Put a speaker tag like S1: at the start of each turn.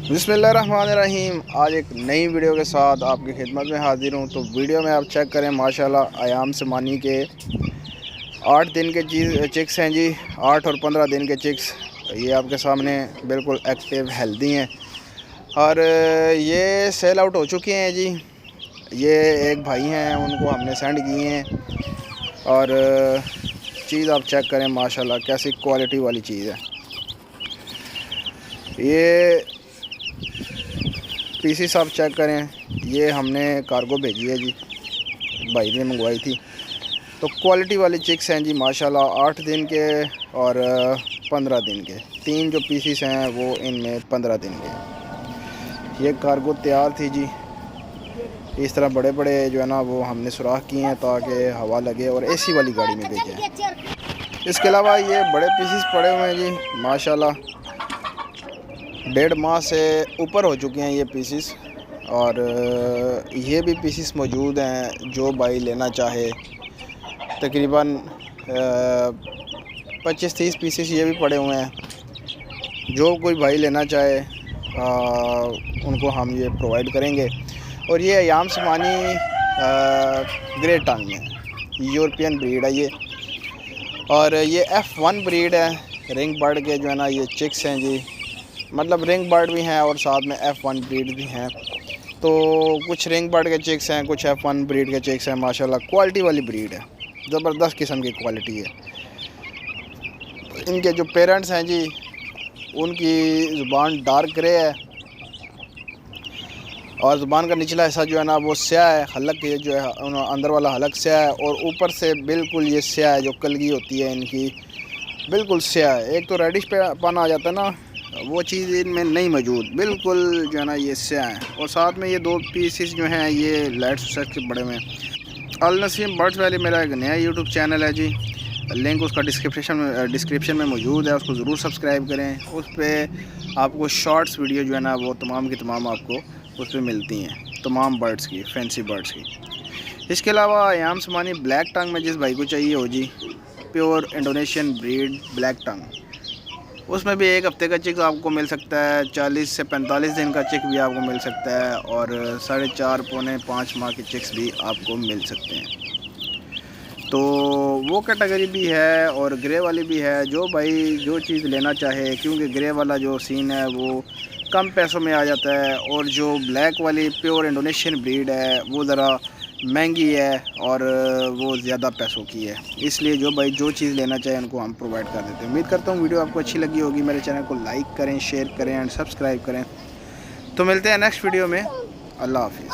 S1: बिस्मिल्लाहिर्रहमानिर्रहीम। आज एक नई वीडियो के साथ आपकी खिदमत में हाजिर हूँ। तो वीडियो में आप चेक करें, माशाल्लाह आयाम समानी के 8 दिन के चिक्स हैं जी। 8 और 15 दिन के चिक्स ये आपके सामने बिल्कुल एक्टिव हेल्दी हैं और ये सेल आउट हो चुके हैं जी। ये एक भाई हैं, उनको हमने सेंड किए हैं और चीज़ आप चेक करें माशाल्लाह कैसी क्वालिटी वाली चीज़ है। ये पीसीस आप चेक करें, ये हमने कार्गो भेजी है जी, भाई ने मंगवाई थी। तो क्वालिटी वाली चिक्स हैं जी माशाल्लाह। 8 दिन के और 15 दिन के, 3 जो पीसीस हैं वो इनमें 15 दिन के। ये कार्गो तैयार थी जी। इस तरह बड़े बड़े जो है ना वो हमने सुराख किए हैं ताकि हवा लगे और एसी वाली गाड़ी में भेजें। इसके अलावा ये बड़े पीसीस पड़े हुए हैं जी माशाल्लाह। 1.5 माह से ऊपर हो चुके हैं ये पीसीस और ये भी पीसीस मौजूद हैं। जो भाई लेना चाहे तकरीबन 25-30 पीसीस ये भी पड़े हुए हैं। जो कोई भाई लेना चाहे उनको हम ये प्रोवाइड करेंगे। और ये अयाम समानी ग्रे टंग में यूरोपियन ब्रीड है ये, और ये F1 ब्रीड है। रिंग बर्ड के जो है ना ये चिक्स हैं जी, मतलब रिंग बर्ड भी हैं और साथ में F1 ब्रीड भी हैं। तो कुछ रिंग बर्ड के चिक्स हैं, कुछ F1 ब्रीड के चिक्स हैं। माशाल्लाह क्वालिटी वाली ब्रीड है, ज़बरदस्त किस्म की क्वालिटी है। इनके जो पेरेंट्स हैं जी, उनकी ज़ुबान डार्क ग्रे है और ज़ुबान का निचला हिस्सा जो है ना वो स्याह है। हलक ये जो है अंदर वाला हलक स्याह है और ऊपर से बिल्कुल ये स्याह है। जो कलगी होती है इनकी बिल्कुल स्याह है। एक तो रेडिश पे पन आ जाता है ना, वो चीज़ इनमें नहीं मौजूद, बिल्कुल जो है ना ये स्याह है। और साथ में ये 2 पीसेस जो हैं ये लाइट सेट के बड़े में। अल नसीम बर्ड्स वैली मेरा एक नया यूट्यूब चैनल है जी, लिंक उसका डिस्क्रिप्शन में मौजूद है, उसको ज़रूर सब्सक्राइब करें। उस पर आपको शॉर्ट्स वीडियो जो है ना वो तमाम की तमाम आपको उस पर मिलती हैं, तमाम बर्ड्स की, फैंसी बर्ड्स की। इसके अलावा अयाम समानी ब्लैक टंग में जिस भाई को चाहिए हो जी, प्योर इंडोनेशियन ब्रीड ब्लैक टंग, उसमें भी 1 हफ़्ते का चिक आपको मिल सकता है। 40 से 45 दिन का चिक भी आपको मिल सकता है और 4.5 पौने 5 माह के चिक्स भी आपको मिल सकते हैं। तो वो कैटेगरी भी है और ग्रे वाली भी है। जो भाई जो चीज़ लेना चाहे, क्योंकि ग्रे वाला जो सीन है वो कम पैसों में आ जाता है और जो ब्लैक वाली प्योर इंडोनेशियन ब्रीड है वो ज़रा महंगी है और वो ज़्यादा पैसों की है। इसलिए जो भाई जो चीज़ लेना चाहे उनको हम प्रोवाइड कर देते हैं। उम्मीद करता हूँ वीडियो आपको अच्छी लगी होगी। मेरे चैनल को लाइक करें, शेयर करें एंड सब्सक्राइब करें। तो मिलते हैं नेक्स्ट वीडियो में। अल्लाह हाफिज़।